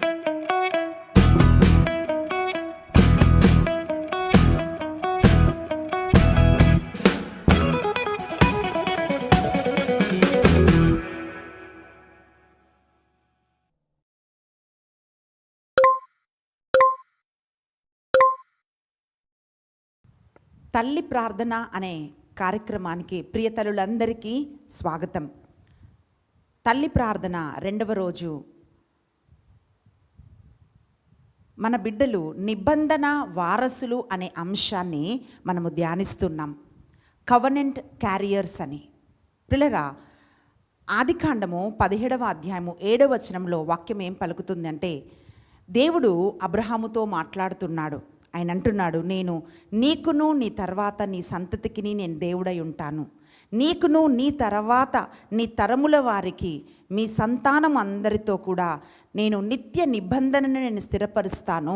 తల్లి ప్రార్థన అనే కార్యక్రమానికి ప్రియతల్లులందరికీ స్వాగతం. తల్లి ప్రార్థన రెండవ రోజు మన బిడ్డలు నిబంధన వారసులు అనే అంశాన్ని మనము ధ్యానిస్తున్నాం. కవనెంట్ క్యారియర్స్ అని. పిల్లరా, ఆదికాండము 17వ అధ్యాయము 7వ వచనంలో వాక్యం ఏం పలుకుతుందంటే, దేవుడు అబ్రహాముతో మాట్లాడుతున్నాడు. ఆయన అంటున్నాడు, నేను నీకును నీ తర్వాత నీ సంతతికి నేను దేవుడై ఉంటాను. నీకును నీ తర్వాత నీ తరముల వారికి మీ సంతానం అందరితో కూడా నేను నిత్య నిబంధనను నేను స్థిరపరుస్తాను,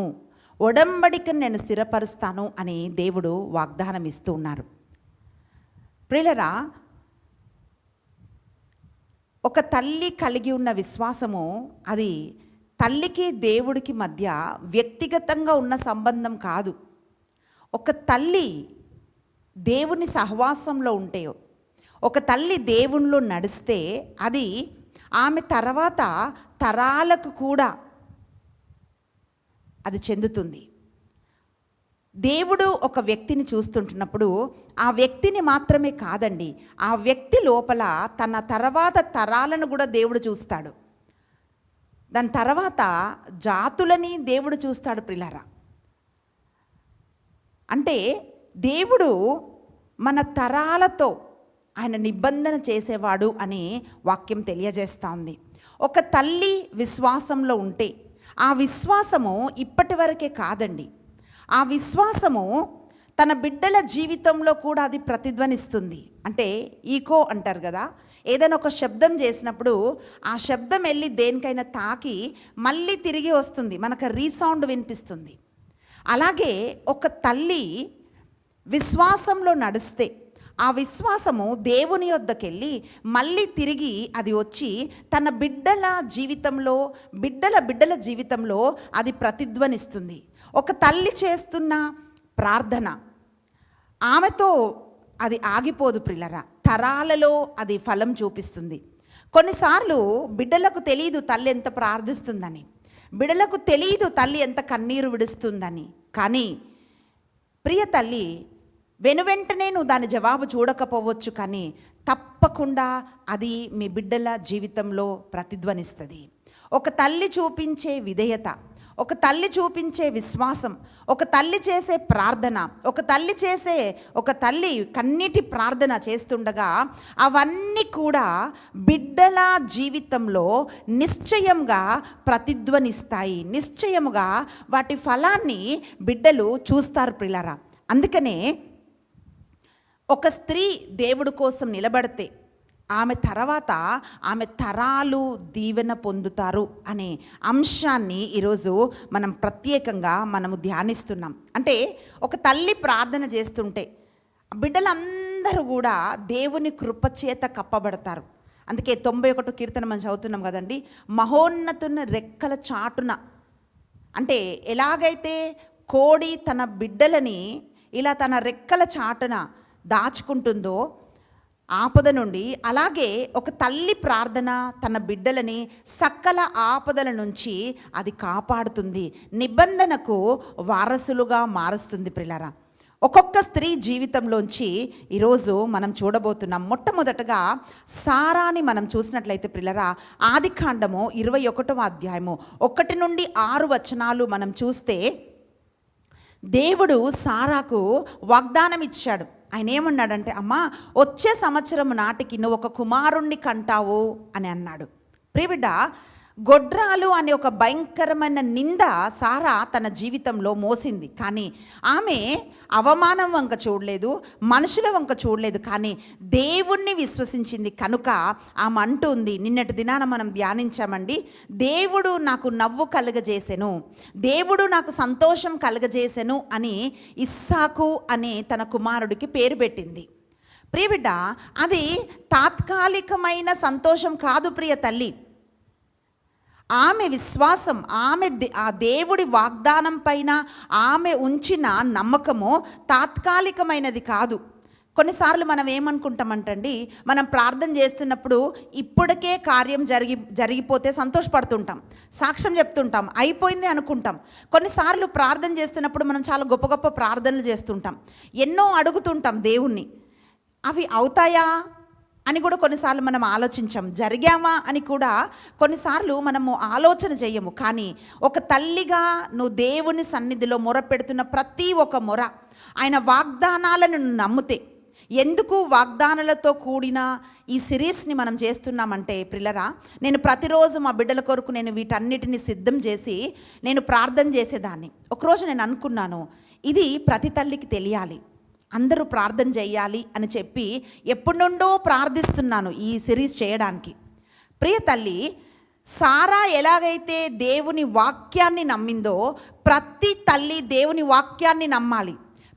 ఒడంబడికను నేను స్థిరపరుస్తాను అని దేవుడు వాగ్దానం ఇస్తూ ఉన్నారు. ప్రియులరా, ఒక తల్లి కలిగి ఉన్న విశ్వాసము అది తల్లికి దేవుడికి మధ్య వ్యక్తిగతంగా ఉన్న సంబంధం కాదు. ఒక తల్లి దేవుని సహవాసంలో ఉంటే, ఒక తల్లి దేవునిలో నడిస్తే అది ఆమె తర్వాత తరాలకు కూడా అది చెందుతుంది. దేవుడు ఒక వ్యక్తిని చూస్తుంటున్నప్పుడు ఆ వ్యక్తిని మాత్రమే కాదండి, ఆ వ్యక్తి లోపల తన తర్వాత తరాలను కూడా దేవుడు చూస్తాడు. దాని తర్వాత జాతులని దేవుడు చూస్తాడు. ప్రియులారా, అంటే దేవుడు మన తరాలతో ఆయన నిబంధన చేసేవాడు అని వాక్యం తెలియజేస్తూ ఉంది. ఒక తల్లి విశ్వాసంలో ఉంటే ఆ విశ్వాసము ఇప్పటి వరకే కాదండి, ఆ విశ్వాసము తన బిడ్డల జీవితంలో కూడా అది ప్రతిధ్వనిస్తుంది. అంటే ఈకో అంటారు కదా, ఏదైనా ఒక శబ్దం చేసినప్పుడు ఆ శబ్దం వెళ్ళి దేనికైనా తాకి మళ్ళీ తిరిగి వస్తుంది, మనకు రీసౌండ్ వినిపిస్తుంది. అలాగే ఒక తల్లి విశ్వాసంలో నడిస్తే ఆ విశ్వాసము దేవుని యొద్దకెళ్ళి మళ్ళీ తిరిగి అది వచ్చి తన బిడ్డల జీవితంలో బిడ్డల జీవితంలో అది ప్రతిధ్వనిస్తుంది. ఒక తల్లి చేస్తున్న ప్రార్థన ఆమెతో అది ఆగిపోదు ప్రియులరా, తరాలలో అది ఫలం చూపిస్తుంది. కొన్నిసార్లు బిడ్డలకు తెలియదు తల్లి ఎంత ప్రార్థిస్తుందని, బిడ్డలకు తెలియదు తల్లి ఎంత కన్నీరు విడుస్తుందని. కానీ ప్రియ తల్లి వెనువెంటనే నువ్వు దాని జవాబు చూడకపోవచ్చు, కానీ తప్పకుండా అది మీ బిడ్డల జీవితంలో ప్రతిధ్వనిస్తుంది. ఒక తల్లి చూపించే విధేయత, ఒక తల్లి చూపించే విశ్వాసం, ఒక తల్లి చేసే ప్రార్థన, ఒక తల్లి కన్నీటి ప్రార్థన చేస్తుండగా అవన్నీ కూడా బిడ్డల జీవితంలో నిశ్చయంగా ప్రతిధ్వనిస్తాయి. నిశ్చయముగా వాటి ఫలాన్ని బిడ్డలు చూస్తారు ప్రియులారా. అందుకనే ఒక స్త్రీ దేవుడి కోసం నిలబడితే ఆమె తర్వాత ఆమె తరాలు దీవెన పొందుతారు అనే అంశాన్ని ఈరోజు మనం ప్రత్యేకంగా మనము ధ్యానిస్తున్నాం. అంటే ఒక తల్లి ప్రార్థన చేస్తుంటే బిడ్డలందరూ కూడా దేవుని కృపచేత కప్పబడతారు. అందుకే 91 కీర్తన మనం చదువుతున్నాం కదండి, మహోన్నతుని రెక్కల చాటున. అంటే ఎలాగైతే కోడి తన బిడ్డలని ఇలా తన రెక్కల చాటున దాచుకుంటుందో ఆపద నుండి, అలాగే ఒక తల్లి ప్రార్థన తన బిడ్డలని సకల ఆపదల నుంచి అది కాపాడుతుంది, నిబంధనకు వారసులుగా మారుస్తుంది. ప్రియులారా, ఒక్కొక్క స్త్రీ జీవితంలోంచి ఈరోజు మనం చూడబోతున్నాం. మొట్టమొదటగా సారాని మనం చూసినట్లయితే ప్రియులారా, ఆదికాండము 21వ అధ్యాయము 1 నుండి 6 వచనాలు మనం చూస్తే దేవుడు సారాకు వాగ్దానం ఇచ్చాడు. ఆయన ఏమన్నాడంటే, అమ్మా వచ్చే సంవత్సరం నాటికి నువ్వు ఒక కుమారుణ్ణి కంటావు అని అన్నాడు. ప్రియబిడ్డ, గొడ్రాలు అనే ఒక భయంకరమైన నింద సారా తన జీవితంలో మోసింది. కానీ ఆమె అవమానం వంక చూడలేదు, మనుషుల వంక చూడలేదు, కానీ దేవుణ్ణి విశ్వసించింది కనుక ఆమె అంటుంది, నిన్నటి దినాన మనం ధ్యానించామండి, దేవుడు నాకు నవ్వు కలుగజేసెను, దేవుడు నాకు సంతోషం కలుగజేసెను అని ఇస్సాకు అనే తన కుమారుడికి పేరు పెట్టింది. ప్రియబిడ్డ, అది తాత్కాలికమైన సంతోషం కాదు ప్రియ తల్లి, ఆమె విశ్వాసం, ఆ దేవుడి వాగ్దానం పైన ఆమె ఉంచిన నమ్మకము తాత్కాలికమైనది కాదు. కొన్నిసార్లు మనం ఏమనుకుంటామంటండి, మనం ప్రార్థన చేస్తున్నప్పుడు ఇప్పటికే కార్యం జరిగిపోతే సంతోషపడుతుంటాం, సాక్ష్యం చెప్తుంటాం, అయిపోయింది అనుకుంటాం. కొన్నిసార్లు ప్రార్థన చేస్తున్నప్పుడు మనం చాలా గొప్ప గొప్ప ప్రార్థనలు చేస్తుంటాం, ఎన్నో అడుగుతుంటాం దేవుణ్ణి. అవి అవుతాయా అని కూడా కొన్నిసార్లు మనం ఆలోచించాం, జరిగామా అని కూడా కొన్నిసార్లు మనము ఆలోచన చేయము. కానీ ఒక తల్లిగా నువ్వు దేవుని సన్నిధిలో మొరపెడుతున్న ప్రతి ఒక్క మొర, ఆయన వాగ్దానాలను నమ్మితే, ఎందుకు వాగ్దానాలతో కూడిన ఈ సిరీస్ని మనం చేస్తున్నామంటే ప్రిల్లరా, నేను ప్రతిరోజు మా బిడ్డల కొరకు నేను వీటన్నిటిని సిద్ధం చేసి నేను ప్రార్థన చేసేదాన్ని. ఒకరోజు నేను అనుకున్నాను, ఇది ప్రతి తల్లికి తెలియాలి, అందరూ ప్రార్థన చేయాలి అని చెప్పి ఎప్పటి నుండో ప్రార్థిస్తున్నాను ఈ సిరీస్ చేయడానికి. ప్రియ తల్లి, సారా ఎలాగైతే దేవుని వాక్యాన్ని నమ్మిందో, ప్రతి తల్లి దేవుని వాక్యాన్ని నమ్మాలి.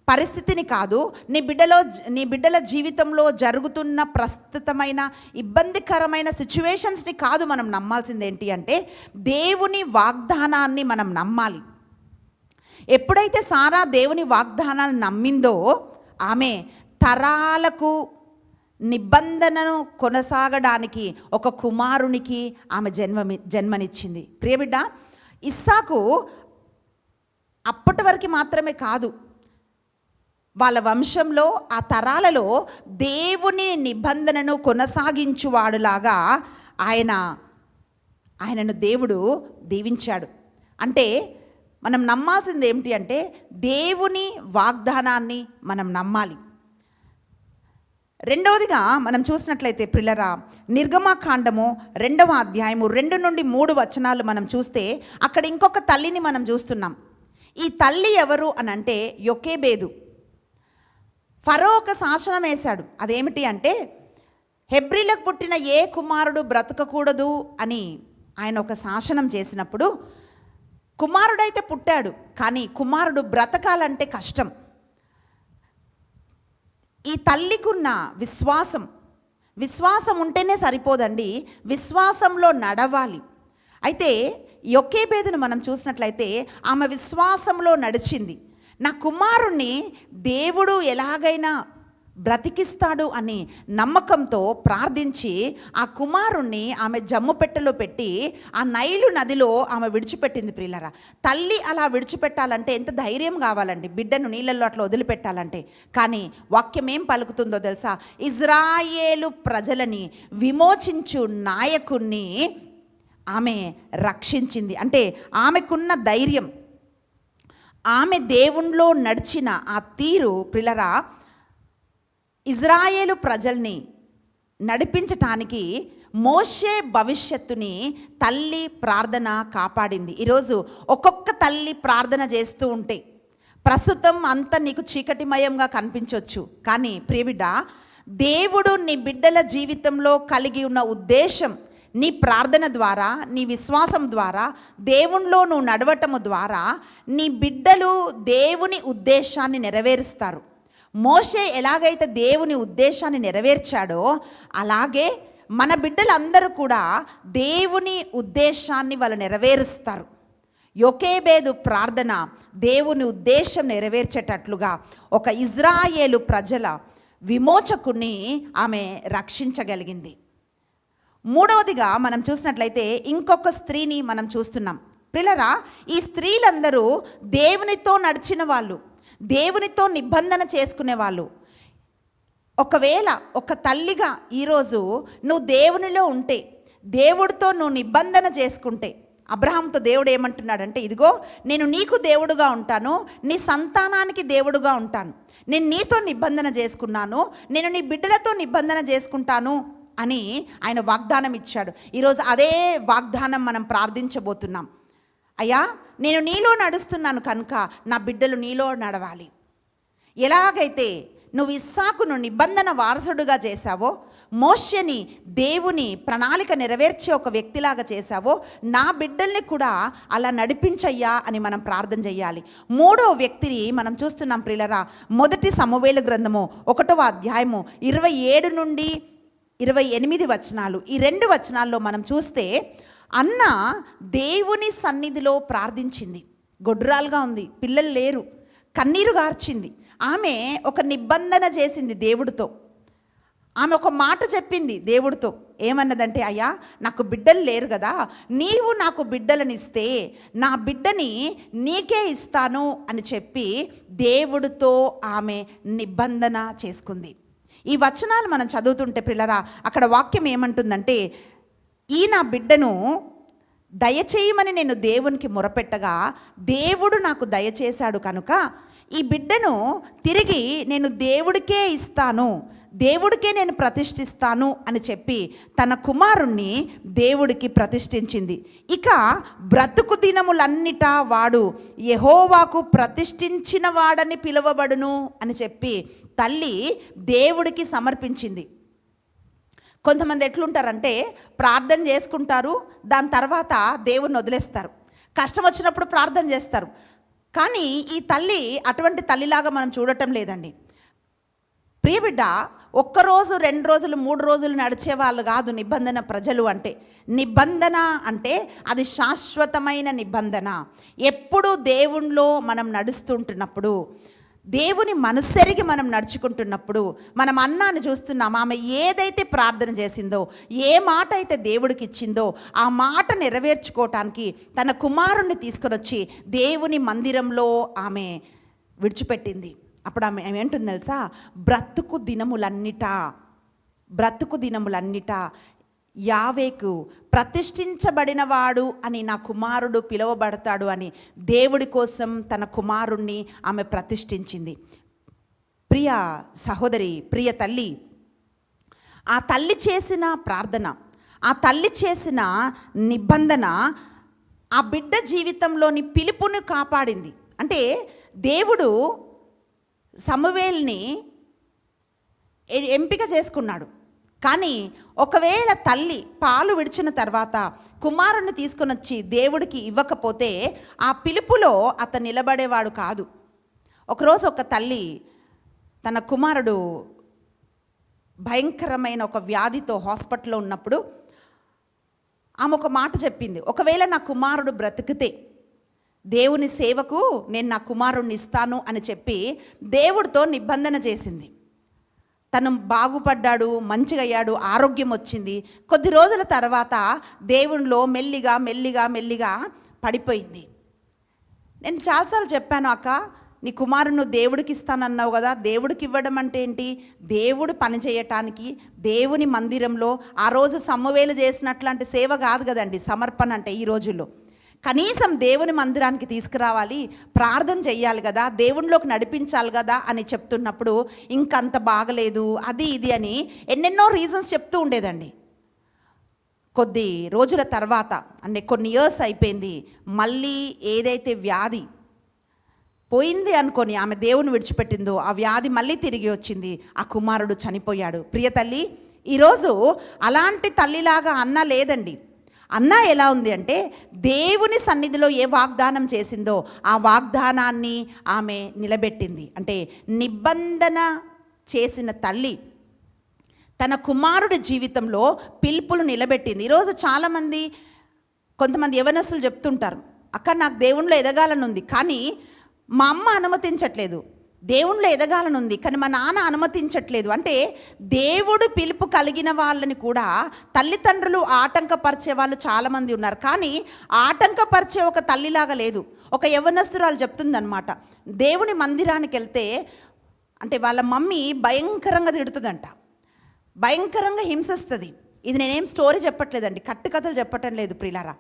పరిస్థితిని కాదు, నీ బిడ్డల జీవితంలో జరుగుతున్న ప్రస్తుతమైన ఇబ్బందికరమైన సిచ్యువేషన్స్ని కాదు మనం నమ్మాల్సింది. ఏంటి అంటే దేవుని వాగ్దానాన్ని మనం నమ్మాలి. ఎప్పుడైతే సారా దేవుని వాగ్దానాన్ని నమ్మిందో, ఆమె తరాలకు నిబంధనను కొనసాగడానికి ఒక కుమారునికి ఆమె జన్మనిచ్చింది. ప్రియబిడ్డ, ఇస్సాకు అప్పటి వరకు మాత్రమే కాదు, వాళ్ళ వంశంలో ఆ తరాలలో దేవుని నిబంధనను కొనసాగించువాడులాగా ఆయనను దేవుడు దీవించాడు. అంటే మనం నమ్మాల్సింది ఏమిటి అంటే దేవుని వాగ్దానాన్ని మనం నమ్మాలి. రెండవదిగా మనం చూసినట్లయితే ప్రిల్లరా, నిర్గమకాండము 2వ అధ్యాయము 2 నుండి 3 వచనాలు మనం చూస్తే అక్కడ ఇంకొక తల్లిని మనం చూస్తున్నాం. ఈ తల్లి ఎవరు అని అంటే యొకేబేదు. ఫరో ఒక శాసనం వేశాడు. అదేమిటి అంటే హెబ్రీలకు పుట్టిన ఏ కుమారుడు బ్రతకకూడదు అని ఆయన ఒక శాసనం చేసినప్పుడు, కుమారుడైతే పుట్టాడు, కానీ కుమారుడు బ్రతకాలంటే కష్టం. ఈ తల్లికున్న విశ్వాసం ఉంటేనే సరిపోదండి, విశ్వాసంలో నడవాలి. అయితే యొకేబేదును మనం చూసినట్లయితే ఆమె విశ్వాసంలో నడిచింది. నా కుమారుణ్ణి దేవుడు ఎలాగైనా బ్రతికిస్తాడు అని నమ్మకంతో ప్రార్థించి ఆ కుమారుణ్ణి ఆమె జమ్ము పెట్టెలో పెట్టి ఆ నైలు నదిలో ఆమె విడిచిపెట్టింది. ప్రియులరా, తల్లి అలా విడిచిపెట్టాలంటే ఎంత ధైర్యం కావాలండి, బిడ్డను నీళ్ళల్లో అట్లా వదిలిపెట్టాలంటే. కానీ వాక్యం ఏం పలుకుతుందో తెలుసా? ఇజ్రాయేలు ప్రజలని విమోచించు నాయకుణ్ణి ఆమె రక్షించింది. అంటే ఆమెకున్న ధైర్యం, ఆమె దేవునిలో నడిచిన ఆ తీరు ప్రియులరా, ఇజ్రాయేలు ప్రజల్ని నడిపించటానికి మోషే భవిష్యత్తుని తల్లి ప్రార్థన కాపాడింది. ఈరోజు ఒక్కొక్క తల్లి ప్రార్థన చేస్తూ ఉంటే ప్రస్తుతం అంతా నీకు చీకటిమయంగా కనిపించవచ్చు, కానీ ప్రియబిడ్డ, దేవుడు నీ బిడ్డల జీవితంలో కలిగి ఉన్న ఉద్దేశం నీ ప్రార్థన ద్వారా, నీ విశ్వాసం ద్వారా, దేవునిలో నువ్వు నడవటము ద్వారా నీ బిడ్డలు దేవుని ఉద్దేశాన్ని నెరవేరుస్తారు. మోషే ఎలాగైతే దేవుని ఉద్దేశాన్ని నెరవేర్చాడో అలాగే మన బిడ్డలందరూ కూడా దేవుని ఉద్దేశాన్ని వాళ్ళు నెరవేరుస్తారు. యొకేబేదు ప్రార్థన దేవుని ఉద్దేశం నెరవేర్చేటట్లుగా ఒక ఇజ్రాయేలు ప్రజల విమోచకుని ఆమె రక్షించగలిగింది. మూడవదిగా మనం చూసినట్లయితే ఇంకొక స్త్రీని మనం చూస్తున్నాం. ప్రియులారా, ఈ స్త్రీలందరూ దేవునితో నడిచిన వాళ్ళు, దేవునితో నిబంధన చేసుకునే వాళ్ళు. ఒకవేళ ఒక తల్లిగా ఈరోజు నువ్వు దేవునిలో ఉంటే, దేవుడితో నువ్వు నిబంధన చేసుకుంటే, అబ్రహాంతో దేవుడు ఏమంటున్నాడంటే, ఇదిగో నేను నీకు దేవుడుగా ఉంటాను, నీ సంతానానికి దేవుడుగా ఉంటాను, నేను నీతో నిబంధన చేసుకున్నాను, నేను నీ బిడ్డలతో నిబంధన చేసుకుంటాను అని ఆయన వాగ్దానం ఇచ్చాడు. ఈరోజు అదే వాగ్దానం మనం ప్రార్థించబోతున్నాం. అయ్యా, నేను నీలో నడుస్తున్నాను కనుక నా బిడ్డలు నీలో నడవాలి. ఎలాగైతే నువ్వు ఇస్సాకును నిబంధన వారసుడుగా చేశావో, మోషేని దేవుని ప్రణాళిక నెరవేర్చే ఒక వ్యక్తిలాగా చేశావో, నా బిడ్డల్ని కూడా అలా నడిపించయ్యా అని మనం ప్రార్థన చేయాలి. మూడో వ్యక్తిని మనం చూస్తున్నాం ప్రియులరా, మొదటి సమూయేలు గ్రంథము 1వ అధ్యాయము 27 నుండి 28 వచనాలు. ఈ 2 వచనాల్లో మనం చూస్తే అన్న దేవుని సన్నిధిలో ప్రార్థించింది. గొడ్రాలుగా ఉంది, పిల్లలు లేరు, కన్నీరు గార్చింది. ఆమె ఒక నిబంధన చేసింది దేవుడితో. ఆమె ఒక మాట చెప్పింది దేవుడితో. ఏమన్నదంటే, అయ్యా నాకు బిడ్డలు లేరు కదా, నీవు నాకు బిడ్డలనిస్తే నా బిడ్డని నీకే ఇస్తాను అని చెప్పి దేవుడితో ఆమె నిబంధన చేసుకుంది. ఈ వచనాలు మనం చదువుతుంటే పిల్లరా, అక్కడ వాక్యం ఏమంటుందంటే, ఈ నా బిడ్డను దయచేయమని నేను దేవునికి మొరపెట్టగా దేవుడు నాకు దయచేశాడు కనుక ఈ బిడ్డను తిరిగి నేను దేవుడికే ఇస్తాను, దేవుడికే నేను ప్రతిష్ఠిస్తాను అని చెప్పి తన కుమారుణ్ణి దేవుడికి ప్రతిష్ఠించింది. ఇక బ్రతుకు దినములన్నిటా వాడు యెహోవాకు ప్రతిష్ఠించిన వాడని పిలువబడును అని చెప్పి తల్లి దేవుడికి సమర్పించింది. కొంతమంది ఎట్లుంటారంటే ప్రార్థన చేసుకుంటారు, దాని తర్వాత దేవుణ్ణి వదిలేస్తారు, కష్టం వచ్చినప్పుడు ప్రార్థన చేస్తారు. కానీ ఈ తల్లి అటువంటి తల్లిలాగా మనం చూడటం లేదండి. ప్రియబిడ్డ, ఒక్కరోజు 2 రోజులు 3 రోజులు నడిచే వాళ్ళు కాదు నిబంధన ప్రజలు అంటే. నిబంధన అంటే అది శాశ్వతమైన నిబంధన. ఎప్పుడు దేవునిలో మనం నడుస్తుంటున్నప్పుడు, దేవుని మనస్సెరిగి మనం నడుచుకుంటున్నప్పుడు, మనం అన్నాన్ని చూస్తున్నాం. ఆమె ఏదైతే ప్రార్థన చేసిందో, ఏ మాట అయితే దేవుడికి ఇచ్చిందో ఆ మాట నెరవేర్చుకోవటానికి తన కుమారుణ్ణి తీసుకొని వచ్చి దేవుని మందిరంలో ఆమె విడిచిపెట్టింది. అప్పుడు ఆమె ఏమంటుంది తెలుసా? బ్రతుకు దినములన్నిటా యావేకు ప్రతిష్ఠించబడినవాడు అని నా కుమారుడు పిలువబడతాడు అని దేవుడి కోసం తన కుమారుణ్ణి ఆమె ప్రతిష్ఠించింది. ప్రియ సహోదరి, ప్రియ తల్లి, ఆ తల్లి చేసిన ప్రార్థన, ఆ తల్లి చేసిన నిబంధన ఆ బిడ్డ జీవితంలోని పిలుపుని కాపాడింది. అంటే దేవుడు సమూయేలుని ఎంపిక చేసుకున్నాడు. కానీ ఒకవేళ తల్లి పాలు విడిచిన తర్వాత కుమారుణ్ణి తీసుకొని వచ్చి దేవుడికి ఇవ్వకపోతే ఆ పిలుపులో అతను నిలబడేవాడు కాదు. ఒకరోజు ఒక తల్లి తన కుమారుడు భయంకరమైన ఒక వ్యాధితో హాస్పిటల్లో ఉన్నప్పుడు ఆమె ఒక మాట చెప్పింది, ఒకవేళ నా కుమారుడు బ్రతికితే దేవుని సేవకు నేను నా కుమారుణ్ణి ఇస్తాను అని చెప్పి దేవుడితో నిబంధన చేసింది. తను బాగుపడ్డాడు, మంచిగా అయ్యాడు, ఆరోగ్యం వచ్చింది. కొద్ది రోజుల తర్వాత దేవునిలో మెల్లిగా పడిపోయింది. నేను చాలాసార్లు చెప్పాను, అక్క నీ కుమారుని దేవుడికి ఇస్తానన్నావు కదా, దేవుడికి ఇవ్వడం అంటే ఏంటి? దేవుడు పని చేయటానికి దేవుని మందిరంలో ఆ రోజు సమూయేలు చేసినట్లాంటి సేవ కాదు కదండి సమర్పణ అంటే. ఈ రోజుల్లో కనీసం దేవుని మందిరానికి తీసుకురావాలి, ప్రార్థన చెయ్యాలి కదా, దేవునిలోకి నడిపించాలి కదా అని చెప్తున్నప్పుడు ఇంకంత బాగలేదు అది ఇది అని ఎన్నెన్నో రీజన్స్ చెప్తూ ఉండేదండి. కొద్ది రోజుల తర్వాత అంటే కొన్ని ఇయర్స్ అయిపోయింది, మళ్ళీ ఏదైతే వ్యాధి పోయింది అనుకొని ఆమె దేవుని విడిచిపెట్టిందో ఆ వ్యాధి మళ్ళీ తిరిగి వచ్చింది, ఆ కుమారుడు చనిపోయాడు. ప్రియ తల్లి, ఈరోజు అలాంటి తల్లిలాగా అన్న లేదండి. అన్న ఎలా ఉంది అంటే దేవుని సన్నిధిలో ఏ వాగ్దానం చేసిందో ఆ వాగ్దానాన్ని ఆమె నిలబెట్టింది. అంటే నిబంధన చేసిన తల్లి తన కుమారుడి జీవితంలో పిలుపులు నిలబెట్టింది. ఈరోజు చాలామంది, కొంతమంది యవనస్తులు చెప్తుంటారు, అక్క నాకు దేవునిలో ఎదగాలనుంది కానీ మా అమ్మ అనుమతించట్లేదు, దేవునిలో ఎదగాలనుంది కానీ మా నాన్న అనుమతించట్లేదు. అంటే దేవుడు పిలుపు కలిగిన వాళ్ళని కూడా తల్లిదండ్రులు ఆటంకపరిచే వాళ్ళు చాలామంది ఉన్నారు. కానీ ఆటంకపరిచే ఒక తల్లిలాగా లేదు. ఒక యవ్వనస్తురాలు చెప్తుందనమాట, దేవుని మందిరానికి వెళ్తే అంటే వాళ్ళ మమ్మీ భయంకరంగా తిడుతుందంట, భయంకరంగా హింసిస్తుంది. ఇది నేనేం స్టోరీ చెప్పట్లేదండి, కట్టుకథలు చెప్పటం లేదు ప్రియులారా.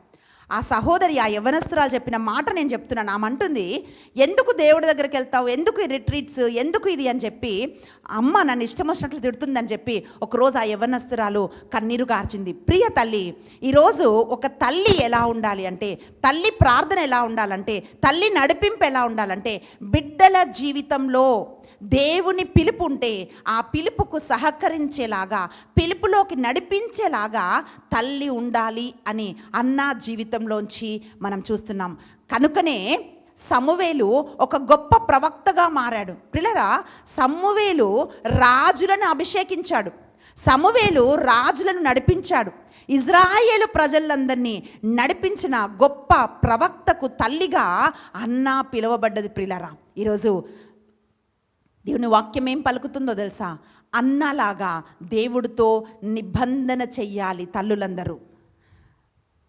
ఆ సహోదరి, ఆ యవ్వనస్తురాలు చెప్పిన మాట నేను చెప్తున్నాను. ఆమె అంటుంది, ఎందుకు దేవుడి దగ్గరికి వెళ్తావు, ఎందుకు ఈ రిట్రీట్స్, ఎందుకు ఇది అని చెప్పి అమ్మ నన్ను ఇష్టం వచ్చినట్లు తిడుతుందని చెప్పి ఒకరోజు ఆ యవ్వనస్తురాలు కన్నీరు గార్చింది. ప్రియ తల్లి, ఈరోజు ఒక తల్లి ఎలా ఉండాలి అంటే, తల్లి ప్రార్థన ఎలా ఉండాలంటే, తల్లి నడిపింపు ఎలా ఉండాలంటే, బిడ్డల జీవితంలో దేవుని పిలుపు ఉంటే ఆ పిలుపుకు సహకరించేలాగా, పిలుపులోకి నడిపించేలాగా తల్లి ఉండాలి అని అన్న జీవితంలోంచి మనం చూస్తున్నాం. కనుకనే సమూయేలు ఒక గొప్ప ప్రవక్తగా మారాడు. ప్రియులారా, సమూయేలు రాజులను అభిషేకించాడు. సమూవేలు రాజులను నడిపించాడు. ఇజ్రాయేలు ప్రజలందరినీ నడిపించిన గొప్ప ప్రవక్తకు తల్లిగా అన్నా పిలువబడ్డది. ప్రియులారా, ఈరోజు దేవుని వాక్యం ఏం పలుకుతుందో తెలుసా? అన్నలాగా దేవుడితో నిబంధన చెయ్యాలి తల్లులందరూ.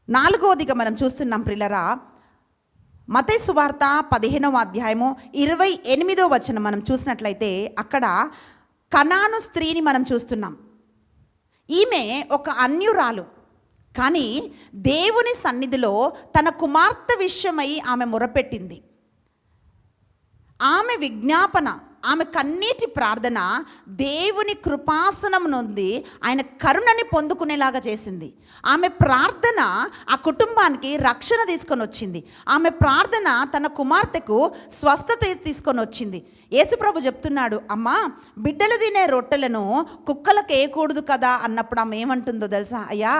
నాలుగవదిగా మనం చూస్తున్నాం ప్రియులారా, మత్తయి సువార్త 15వ అధ్యాయము 28వ వచనం మనం చూసినట్లయితే అక్కడ కనాను స్త్రీని మనం చూస్తున్నాం. ఈమె ఒక అన్యురాలు, కానీ దేవుని సన్నిధిలో తన కుమార్తె విషయమై ఆమె మొరపెట్టింది. ఆమె విజ్ఞాపన, ఆమె కన్నీటి ప్రార్థన దేవుని కృపాసనం నుండి ఆయన కరుణని పొందుకునేలాగా చేసింది. ఆమె ప్రార్థన ఆ కుటుంబానికి రక్షణ తీసుకొని వచ్చింది. ఆమె ప్రార్థన తన కుమార్తెకు స్వస్థత తీసుకొని వచ్చింది. యేసుప్రభు చెప్తున్నాడు, అమ్మా బిడ్డలు తినే రొట్టెలను కుక్కలకు వేయకూడదు కదా అన్నప్పుడు ఆమె ఏమంటుందో తెలుసా? అయ్యా,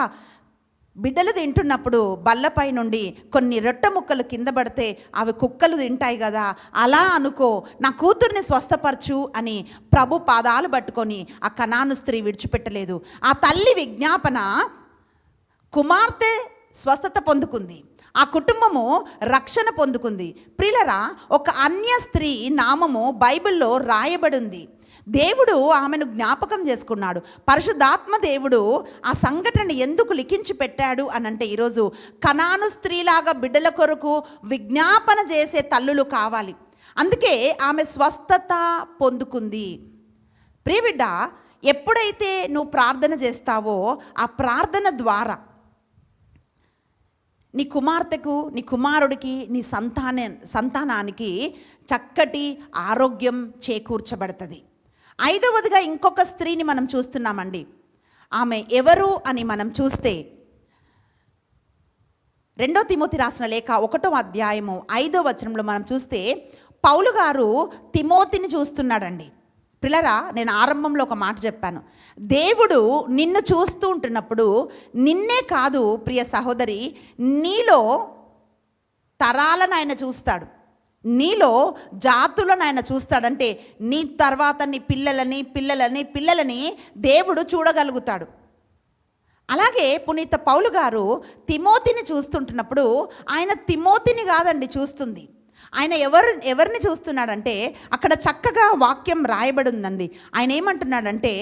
బిడ్డలు తింటున్నప్పుడు బల్లపై నుండి కొన్ని రొట్టె ముక్కలు కింద పడితే అవి కుక్కలు తింటాయి కదా, అలా అనుకో, నా కూతుర్ని స్వస్థపరచు అని ప్రభు పాదాలు పట్టుకొని ఆ కనాను స్త్రీ విడిచిపెట్టలేదు. ఆ తల్లి విజ్ఞాపన కుమార్తె స్వస్థత పొందుకుంది, ఆ కుటుంబము రక్షణ పొందుకుంది. ప్రియులరా, ఒక అన్య స్త్రీ నామము బైబిల్లో రాయబడి ఉంది. దేవుడు ఆమెను జ్ఞాపకం చేసుకున్నాడు. పరిశుద్ధాత్మ దేవుడు ఆ సంఘటన ఎందుకు లిఖించి పెట్టాడు అని అంటే, ఈరోజు కనాను స్త్రీలాగా బిడ్డల కొరకు విజ్ఞాపన చేసే తల్లులు కావాలి. అందుకే ఆమె స్వస్థత పొందుకుంది. ప్రియబిడ్డ, ఎప్పుడైతే నువ్వు ప్రార్థన చేస్తావో ఆ ప్రార్థన ద్వారా నీ కుమార్తెకు, నీ కుమారుడికి, నీ సంతానానికి చక్కటి ఆరోగ్యం చేకూర్చబడుతుంది. ఐదవదిగా ఇంకొక స్త్రీని మనం చూస్తున్నామండి. ఆమె ఎవరు అని మనం చూస్తే 2 తిమోతి రాసిన లేఖ 1వ అధ్యాయము 5వ వచనంలో మనం చూస్తే పౌలు గారు తిమోతిని చూస్తున్నాడండి. పిల్లరా, నేను ఆరంభంలో ఒక మాట చెప్పాను. దేవుడు నిన్ను చూస్తూ ఉంటున్నప్పుడు నిన్నే కాదు ప్రియ సహోదరి, నీలో తరాలను ఆయన చూస్తాడు, నీలో జాతులను ఆయన చూస్తాడంటే నీ తర్వాత నీ పిల్లలని దేవుడు చూడగలుగుతాడు. అలాగే పునీత పౌలు గారు తిమోతిని చూస్తుంటున్నప్పుడు ఆయన తిమోతిని కాదండి చూస్తుంది, ఆయన ఎవరిని చూస్తున్నాడంటే అక్కడ చక్కగా వాక్యం రాయబడి ఉందండి. ఆయన ఏమంటున్నాడంటే,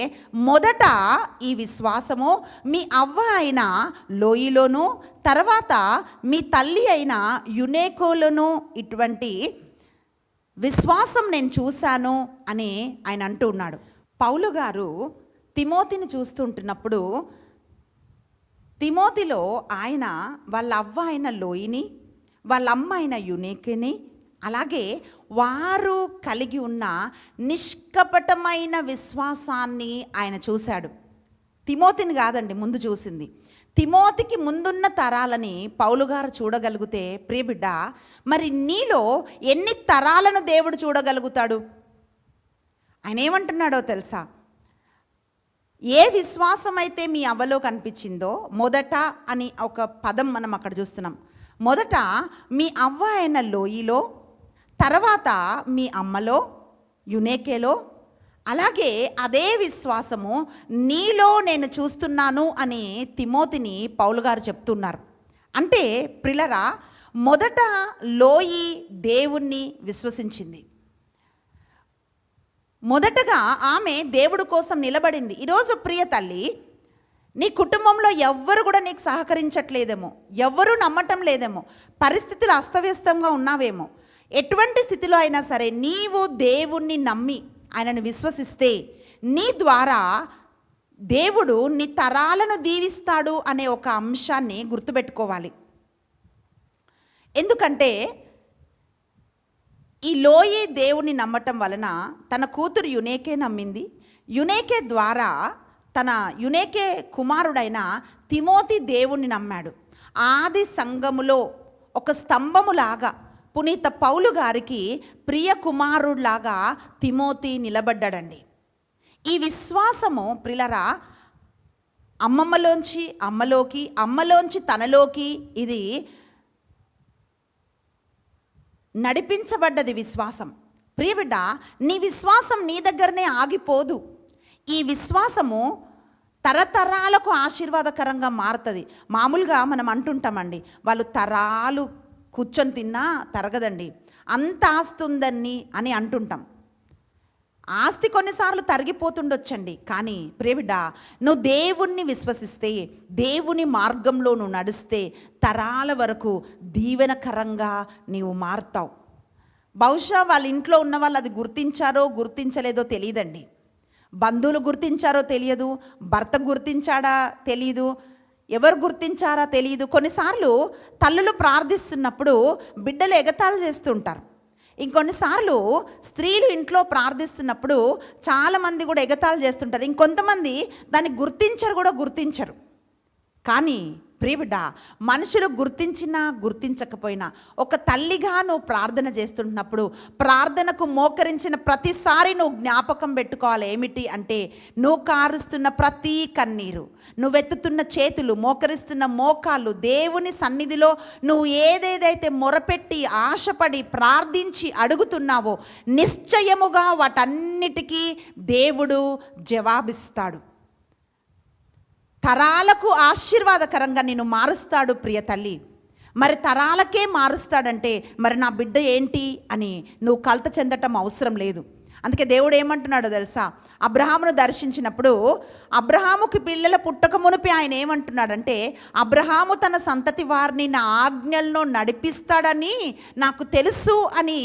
మొదట ఈ విశ్వాసము మీ అవ్వ అయిన లోయిలోను, తర్వాత మీ తల్లి అయిన యునేకోలోను ఇటువంటి విశ్వాసం నేను చూశాను అని ఆయన అంటూ ఉన్నాడు. పౌలు గారు తిమోతిని చూస్తుంటున్నప్పుడు తిమోతిలో ఆయన వాళ్ళ అవ్వ అయిన లోయిని, వాళ్ళ అమ్మ అయిన యునేకిని, అలాగే వారు కలిగి ఉన్న నిష్కపటమైన విశ్వాసాన్ని ఆయన చూశాడు. తిమోతిని కాదండి ముందు చూసింది, తిమోతికి ముందున్న తరాలని పౌలు గారు చూడగలిగితే, ప్రియబిడ్డ, మరి నీలో ఎన్ని తరాలను దేవుడు చూడగలుగుతాడు? ఆయన ఏమంటున్నాడో తెలుసా? ఏ విశ్వాసం అయితే మీ అవ్వలో కనిపించిందో, మొదట అని ఒక పదం మనం అక్కడ చూస్తున్నాం. మొదట మీ అవ్వ అయిన లోయిలో, తర్వాత మీ అమ్మలో యునేకేలో, అలాగే అదే విశ్వాసము నీలో నేను చూస్తున్నాను అని తిమోతిని పౌలు గారు చెప్తున్నారు. అంటే ప్రిలరా, మొదట లోయి దేవుణ్ణి విశ్వసించింది. మొదటగా ఆమె దేవుడి కోసం నిలబడింది. ఈరోజు ప్రియ తల్లి, నీ కుటుంబంలో ఎవ్వరు కూడా నీకు సహకరించట్లేదేమో, ఎవ్వరూ నమ్మటం లేదేమో, పరిస్థితులు అస్తవ్యస్తంగా ఉన్నావేమో, ఎటువంటి స్థితిలో అయినా సరే నీవు దేవుణ్ణి నమ్మి ఆయనను విశ్వసిస్తే నీ ద్వారా దేవుడు నీ తరాలను దీవిస్తాడు అనే ఒక అంశాన్ని గుర్తుపెట్టుకోవాలి. ఎందుకంటే ఈ లోయి దేవుని నమ్మటం వలన తన కూతురు యునేకే నమ్మింది. యునేకే ద్వారా తన యునేకే కుమారుడైన తిమోతి దేవుణ్ణి నమ్మాడు. ఆది సంఘములో ఒక స్తంభములాగా పునీత పౌలు గారికి ప్రియ కుమారుడిలాగా తిమోతి నిలబడ్డాడండి. ఈ విశ్వాసము ప్రిలరా అమ్మమ్మలోంచి అమ్మలోకి, అమ్మలోంచి తనలోకి ఇది నడిపించబడ్డది విశ్వాసం. ప్రియబిడ్డ, నీ విశ్వాసం నీ దగ్గరనే ఆగిపోదు. ఈ విశ్వాసము తరతరాలకు ఆశీర్వాదకరంగా మారుతుంది. మామూలుగా మనం అంటుంటామండి, వాళ్ళు తరాలు కూర్చొని తిన్నా తరగదండి, అంత ఆస్తి ఉందని అని అంటుంటాం. ఆస్తి కొన్నిసార్లు తరిగిపోతుండొచ్చండి, కానీ ప్రియబిడ్డ, నువ్వు దేవుణ్ణి విశ్వసిస్తే, దేవుని మార్గంలో నువ్వు నడిస్తే తరాల వరకు దీవెనకరంగా నీవు మారుతావు. బహుశా వాళ్ళ ఇంట్లో ఉన్న వాళ్ళు అది గుర్తించారో గుర్తించలేదో తెలియదండి. బంధువులు గుర్తించారో తెలియదు, భర్త గుర్తించాడా తెలియదు, ఎవరు గుర్తించారా తెలియదు. కొన్నిసార్లు తల్లులు ప్రార్థిస్తున్నప్పుడు బిడ్డలు ఎగతాళి చేస్తుంటారు. ఇంకొన్నిసార్లు స్త్రీలు ఇంట్లో ప్రార్థిస్తున్నప్పుడు చాలామంది కూడా ఎగతాళి చేస్తుంటారు. ఇంకొంతమంది దాన్ని గుర్తించరు. కానీ ప్రియబిడ్డ, మనుషులు గుర్తించినా గుర్తించకపోయినా ఒక తల్లిగా నువ్వు ప్రార్థన చేస్తున్నప్పుడు ప్రార్థనకు మోకరించిన ప్రతిసారి నువ్వు జ్ఞాపకం పెట్టుకోవాలి. ఏమిటి అంటే, నువ్వు కారుస్తున్న ప్రతి కన్నీరు, నువ్వెత్తుతున్న చేతులు, మోకరిస్తున్న మోకాళ్ళు, దేవుని సన్నిధిలో నువ్వు ఏదేదైతే మొరపెట్టి ఆశపడి ప్రార్థించి అడుగుతున్నావో నిశ్చయముగా వాటన్నిటికీ దేవుడు జవాబిస్తాడు. తరాలకు ఆశీర్వాదకరంగా నిన్ను మారుస్తాడు ప్రియ తల్లి. మరి తరాలకే మారుస్తాడంటే మరి నా బిడ్డ ఏంటి అని నువ్వు కలత చెందటం అవసరం లేదు. అందుకే దేవుడు ఏమంటున్నాడో తెలుసా? అబ్రహామును దర్శించినప్పుడు అబ్రహాముకి పిల్లల పుట్టక మునిపి ఆయన ఏమంటున్నాడంటే, అబ్రహాము తన సంతతి వారిని నా ఆజ్ఞల్లో నడిపిస్తాడని నాకు తెలుసు అని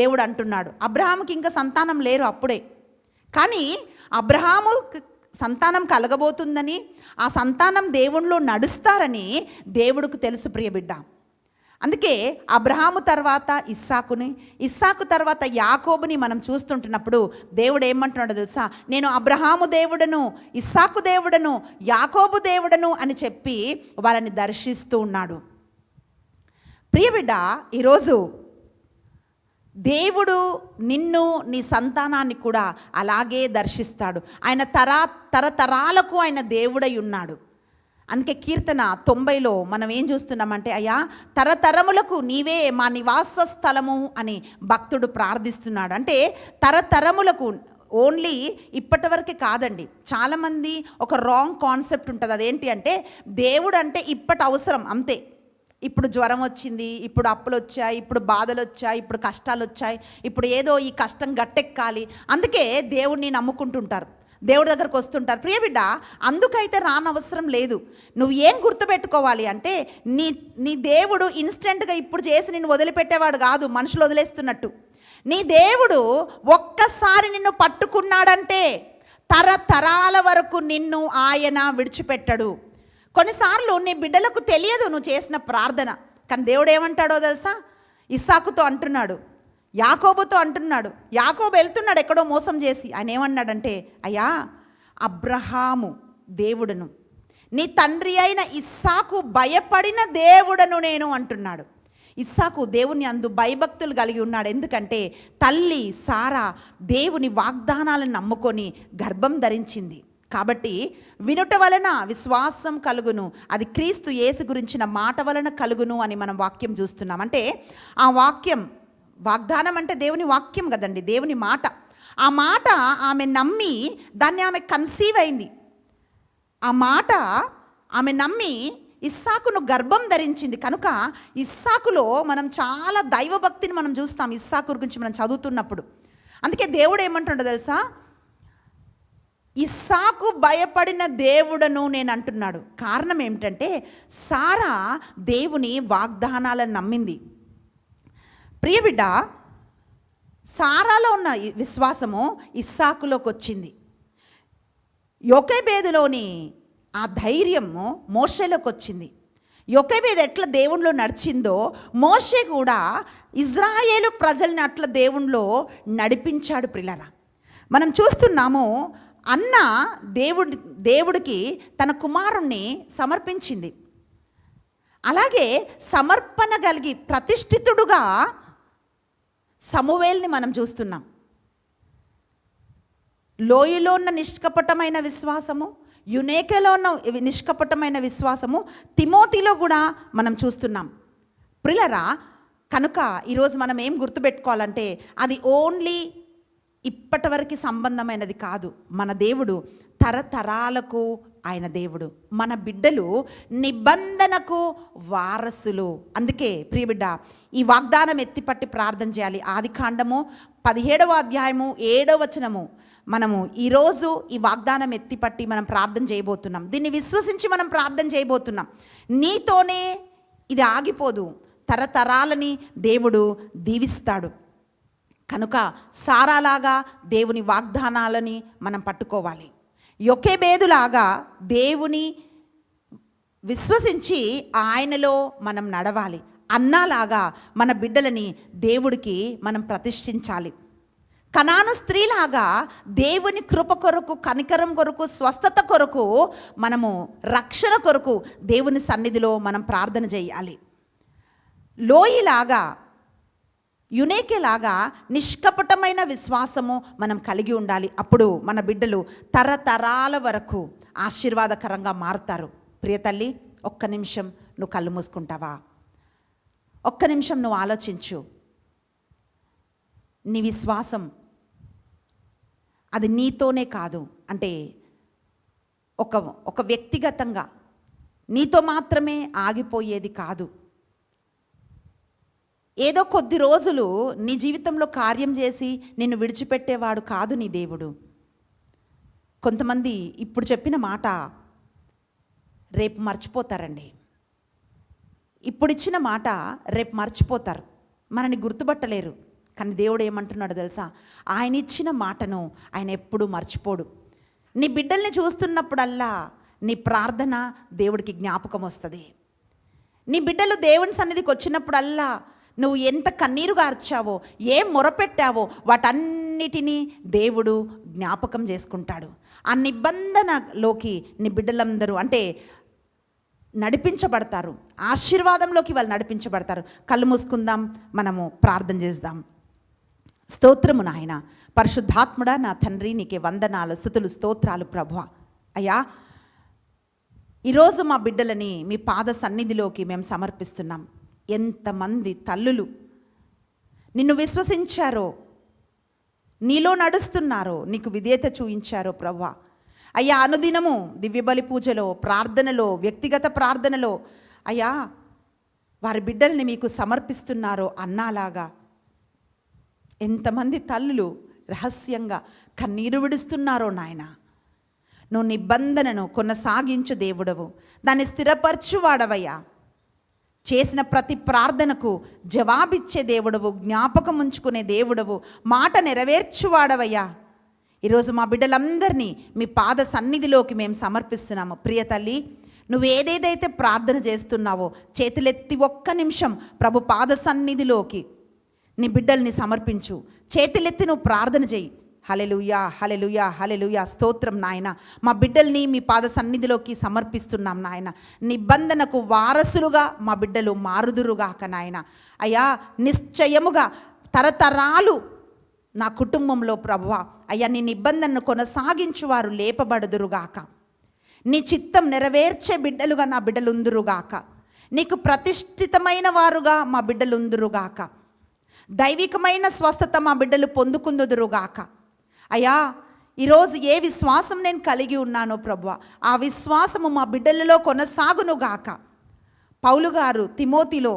దేవుడు అంటున్నాడు. అబ్రహాముకి ఇంకా సంతానం లేరు అప్పుడే, కానీ అబ్రహాము సంతానం కలగబోతుందని, ఆ సంతానం దేవునిలో నడుస్తారని దేవుడికి తెలుసు ప్రియబిడ్డ. అందుకే అబ్రహాము తర్వాత ఇస్సాకు తర్వాత యాకోబుని మనం చూస్తుంటున్నప్పుడు దేవుడు ఏమంటున్నాడో తెలుసా? నేను అబ్రహాము దేవుడను, ఇస్సాకు దేవుడను, యాకోబు దేవుడను అని చెప్పి వాళ్ళని దర్శిస్తూ ఉన్నాడు. ప్రియబిడ్డ, ఈరోజు దేవుడు నిన్ను, నీ సంతానాన్ని కూడా అలాగే దర్శిస్తాడు. ఆయన తరతరాలకు ఆయన దేవుడై ఉన్నాడు. అందుకే కీర్తన 90లో మనం ఏం చూస్తున్నామంటే, అయ్యా తరతరములకు నీవే మా నివాస స్థలము అని భక్తుడు ప్రార్థిస్తున్నాడు. అంటే తరతరములకు ఓన్లీ ఇప్పటి వరకే కాదండి. చాలామంది ఒక రాంగ్ కాన్సెప్ట్ ఉంటుంది. అదేంటి అంటే, దేవుడు అంటే ఇప్పటి అవసరం అంతే. ఇప్పుడు జ్వరం వచ్చింది, ఇప్పుడు అప్పులు వచ్చాయి, ఇప్పుడు బాధలు వచ్చాయి, ఇప్పుడు కష్టాలు వచ్చాయి, ఇప్పుడు ఏదో ఈ కష్టం గట్టెక్కాలి, అందుకే దేవుడిని నమ్ముకుంటుంటారు, దేవుడి దగ్గరకు వస్తుంటారు. ప్రియబిడ్డ, అందుకైతే రానవసరం లేదు. నువ్వు ఏం గుర్తుపెట్టుకోవాలి అంటే, నీ దేవుడు ఇన్స్టెంట్గా ఇప్పుడు చేసి నిన్ను వదిలిపెట్టేవాడు కాదు, మనుషులు వదిలేస్తున్నట్టు. నీ దేవుడు ఒక్కసారి నిన్ను పట్టుకున్నాడంటే తరతరాల వరకు నిన్ను ఆయన విడిచిపెట్టడు. కొన్నిసార్లు నీ బిడ్డలకు తెలియదు నువ్వు చేసిన ప్రార్థన, కానీ దేవుడు ఏమంటాడో తెలుసా? ఇస్సాకుతో అంటున్నాడు, యాకోబుతో అంటున్నాడు. యాకోబు వెళ్తున్నాడు ఎక్కడో మోసం చేసి. ఆయన ఏమన్నాడంటే, అయ్యా అబ్రహాము దేవుడును, నీ తండ్రి అయిన ఇస్సాకు భయపడిన దేవుడను నేను అంటున్నాడు. ఇస్సాకు దేవుని అందు భయభక్తులు కలిగి ఉన్నాడు. ఎందుకంటే తల్లి సారా దేవుని వాగ్దానాలను నమ్ముకొని గర్భం ధరించింది. కాబట్టి వినుట వలన విశ్వాసం కలుగును, అది క్రీస్తు యేసు గురించిన మాట వలన కలుగును అని మనం వాక్యం చూస్తున్నాం. అంటే ఆ వాక్యం, వాగ్దానం అంటే దేవుని వాక్యం కదండి, దేవుని మాట. ఆ మాట ఆమె నమ్మి దాన్ని ఆమె కన్సీవ్ అయింది. ఆ మాట ఆమె నమ్మి ఇస్సాకును గర్భం ధరించింది. కనుక ఇస్సాకులో మనం చాలా దైవభక్తిని మనం చూస్తాం ఇస్సాకు గురించి మనం చదువుతున్నప్పుడు. అందుకే దేవుడు ఏమంటుండో తెలుసా? ఇస్సాకు భయపడిన దేవుడను నేను అంటున్నాడు. కారణం ఏమిటంటే, సారా దేవుని వాగ్దానాలను నమ్మింది. ప్రియబిడ్డ, సారాలో ఉన్న విశ్వాసము ఇస్సాకులోకి వచ్చింది. యోకేబేదులోని ఆ ధైర్యము మోషేలోకి వచ్చింది. యోకేబేదు ఎట్లా దేవునిలో నడిచిందో మోషే కూడా ఇజ్రాయేలు ప్రజల్ని అట్లా దేవునిలో నడిపించాడు. ప్రియులారా, మనం చూస్తున్నాము, అన్న దేవుడికి తన కుమారుణ్ణి సమర్పించింది. అలాగే సమర్పణ కలిగి ప్రతిష్ఠితుడుగా సమూవేల్ని మనం చూస్తున్నాం. లోయలో ఉన్న నిష్కపటమైన విశ్వాసము, యునేకలో ఉన్న నిష్కపటమైన విశ్వాసము తిమోతిలో కూడా మనం చూస్తున్నాం. ప్రియులారా, కనుక ఈరోజు మనం ఏం గుర్తుపెట్టుకోవాలంటే, అది ఓన్లీ ఇప్పటి వరకు సంబంధమైనది కాదు. మన దేవుడు తరతరాలకు ఆయన దేవుడు. మన బిడ్డలు నిబంధనకు వారసులు. అందుకే ప్రియబిడ్డ, ఈ వాగ్దానం ఎత్తిపట్టి ప్రార్థన చేయాలి. ఆదికాండము 17వ అధ్యాయము 7వ వచనము మనము ఈరోజు ఈ వాగ్దానం ఎత్తిపట్టి మనం ప్రార్థన చేయబోతున్నాం. దీన్ని విశ్వసించి మనం ప్రార్థన చేయబోతున్నాం. నీతోనే ఇది ఆగిపోదు, తరతరాలని దేవుడు దీవిస్తాడు. కనుక సారాలాగా దేవుని వాగ్దానాలని మనం పట్టుకోవాలి. యొకెబేదులాగా దేవుని విశ్వసించి ఆయనలో మనం నడవాలి. అన్నాలాగా మన బిడ్డలని దేవుడికి మనం ప్రతిష్ఠించాలి. కనాను స్త్రీలాగా దేవుని కృప కొరకు, కనికరం కొరకు, స్వస్థత కొరకు, మనము రక్షణ కొరకు దేవుని సన్నిధిలో మనం ప్రార్థన చేయాలి. లోయలాగా, యునేకేలాగా నిష్కపటమైన విశ్వాసము మనం కలిగి ఉండాలి. అప్పుడు మన బిడ్డలు తరతరాల వరకు ఆశీర్వాదకరంగా మారుతారు. ప్రియ తల్లి, ఒక్క నిమిషం నువ్వు కళ్ళు మూసుకుంటావా? ఒక్క నిమిషం నువ్వు ఆలోచించు. నీ విశ్వాసం అది నీతోనే కాదు, అంటే ఒక వ్యక్తిగతంగా నీతో మాత్రమే ఆగిపోయేది కాదు. ఏదో కొద్ది రోజులు నీ జీవితంలో కార్యం చేసి నిన్ను విడిచిపెట్టేవాడు కాదు నీ దేవుడు. కొంతమంది ఇప్పుడు చెప్పిన మాట రేపు మర్చిపోతారండి. ఇప్పుడు ఇచ్చిన మాట రేపు మర్చిపోతారు, మనని గుర్తుపట్టలేరు. కానీ దేవుడు ఏమంటున్నాడు తెలుసా? ఆయన ఇచ్చిన మాటను ఆయన ఎప్పుడూ మర్చిపోడు. నీ బిడ్డల్ని చూస్తున్నప్పుడల్లా నీ ప్రార్థన దేవుడికి జ్ఞాపకం వస్తుంది. నీ బిడ్డలు దేవుని సన్నిధికి వచ్చినప్పుడల్లా నువ్వు ఎంత కన్నీరు గార్చావో, ఏం మొరపెట్టావో వాటన్నిటినీ దేవుడు జ్ఞాపకం చేసుకుంటాడు. ఆ నిబంధనలోకి నీ బిడ్డలందరూ అంటే నడిపించబడతారు. ఆశీర్వాదంలోకి వాళ్ళు నడిపించబడతారు. కళ్ళు మూసుకుందాం, మనము ప్రార్థన చేద్దాం. స్తోత్రము నాయన, పరిశుద్ధాత్ముడా, నా తండ్రి, నీకే వందనాలు, స్తుతులు, స్తోత్రాలు ప్రభువా. అయ్యా, ఈరోజు మా బిడ్డలని మీ పాద సన్నిధిలోకి మేము సమర్పిస్తున్నాం. ఎంతమంది తల్లులు నిన్ను విశ్వసించారో, నీలో నడుస్తున్నారో, నీకు విధేయత చూయించారో ప్రభువా. అయ్యా, అనుదినము దివ్యబలి పూజలో, ప్రార్థనలో, వ్యక్తిగత ప్రార్థనలో అయ్యా వారి బిడ్డల్ని మీకు సమర్పిస్తున్నారో అన్నాలాగా ఎంతమంది తల్లులు రహస్యంగా కన్నీరు విడుస్తున్నారో నాయన. నువ్వు నిబంధనను కొనసాగించు దేవుడవు, దాన్ని స్థిరపరచువాడవయ్యా. చేసిన ప్రతి ప్రార్థనకు జవాబిచ్చే దేవుడవు, జ్ఞాపకం ఉంచుకునే దేవుడవు, మాట నెరవేర్చువాడవయ్యా. ఈరోజు మా బిడ్డలందరినీ మీ పాద సన్నిధిలోకి మేము సమర్పిస్తున్నాము. ప్రియ తల్లి, నువ్వు ఏదేదైతే ప్రార్థన చేస్తున్నావో చేతులెత్తి ఒక్క నిమిషం ప్రభు పాద సన్నిధిలోకి నీ బిడ్డల్ని సమర్పించు. చేతులెత్తి నువ్వు ప్రార్థన చేయి. హల్లెలూయా, హల్లెలూయా, హల్లెలూయా. స్తోత్రం నాయన. మా బిడ్డల్ని మీ పాద సన్నిధిలోకి సమర్పిస్తున్నాం నాయన. నిబంధనకు వారసులుగా మా బిడ్డలు మారుదురుగాక నాయన. అయ్యా, నిశ్చయముగా తరతరాలు నా కుటుంబంలో ప్రభువా అయ్యా నీ నిబంధనను కొనసాగించువారు లేపబడుదురుగాక. నీ చిత్తం నెరవేర్చే బిడ్డలుగా నా బిడ్డలుందురుగాక. నీకు ప్రతిష్ఠితమైన వారుగా మా బిడ్డలుందురుగాక. దైవికమైన స్వస్థత మా బిడ్డలు పొందుకుందురుగాక. అయ్యా, ఈరోజు ఏ విశ్వాసం నేను కలిగి ఉన్నానో ప్రభువా ఆ విశ్వాసము మా బిడ్డలలో కొనసాగునుగాక. పౌలు గారు తిమోతిలో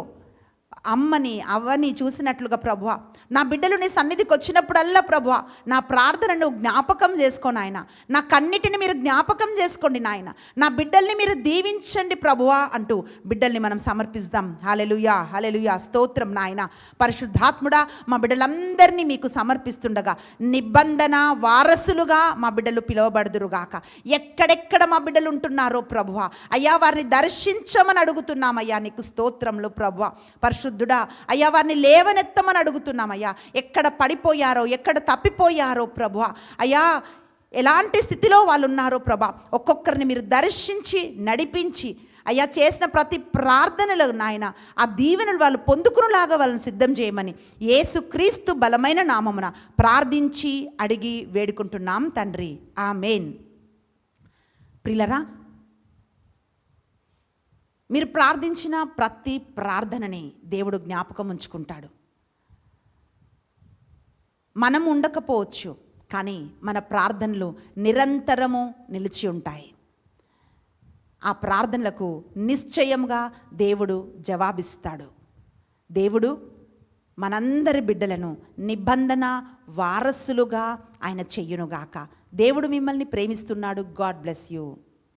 అమ్మని అవ్వని చూసినట్లుగా ప్రభువా నా బిడ్డలు నీ సన్నిధికి వచ్చినప్పుడల్లా ప్రభువా నా ప్రార్థనను జ్ఞాపకం చేసుకోండి ఆయన. నా కన్నిటిని మీరు జ్ఞాపకం చేసుకోండి నాయన. నా బిడ్డల్ని మీరు దీవించండి ప్రభువా అంటూ బిడ్డల్ని మనం సమర్పిస్తాం. హల్లెలూయా, హల్లెలూయా. స్తోత్రం నాయన. పరిశుద్ధాత్ముడా, మా బిడ్డలందరినీ మీకు సమర్పిస్తుండగా నిబంధన వారసులుగా మా బిడ్డలు పిలువబడుదురుగాక. ఎక్కడెక్కడ మా బిడ్డలు ఉంటున్నారో ప్రభువా అయ్యా వారిని దర్శించమని అడుగుతున్నామయ్యా. నీకు స్తోత్రములు ప్రభువా. పరిశుద్ధుడా అయ్యా వారిని లేవనెత్తమని అడుగుతున్నామయ్యా. ఎక్కడ పడిపోయారో, ఎక్కడ తప్పిపోయారో ప్రభువా అయ్యా, ఎలాంటి స్థితిలో వాళ్ళు ఉన్నారో ప్రభా ఒక్కొక్కరిని మీరు దర్శించి నడిపించి అయ్యా చేసిన ప్రతి ప్రార్థనలో నాయన ఆ దీవెనలు వాళ్ళు పొందుకునేలాగా వాళ్ళని సిద్ధం చేయమని యేసుక్రీస్తు బలమైన నామమున ప్రార్థించి అడిగి వేడుకుంటున్నాం తండ్రి. ఆమేన్. ప్రియులరా, మీరు ప్రార్థించిన ప్రతి ప్రార్థనని దేవుడు జ్ఞాపకం ఉంచుకుంటాడు. మనం ఉండకపోవచ్చు, కానీ మన ప్రార్థనలు నిరంతరము నిలిచి ఉంటాయి. ఆ ప్రార్థనలకు నిశ్చయంగా దేవుడు జవాబిస్తాడు. దేవుడు మనందరి బిడ్డలను నిబంధన వారసులుగా ఆయన చెయ్యునుగాక. దేవుడు మిమ్మల్ని ప్రేమిస్తున్నాడు. God bless you.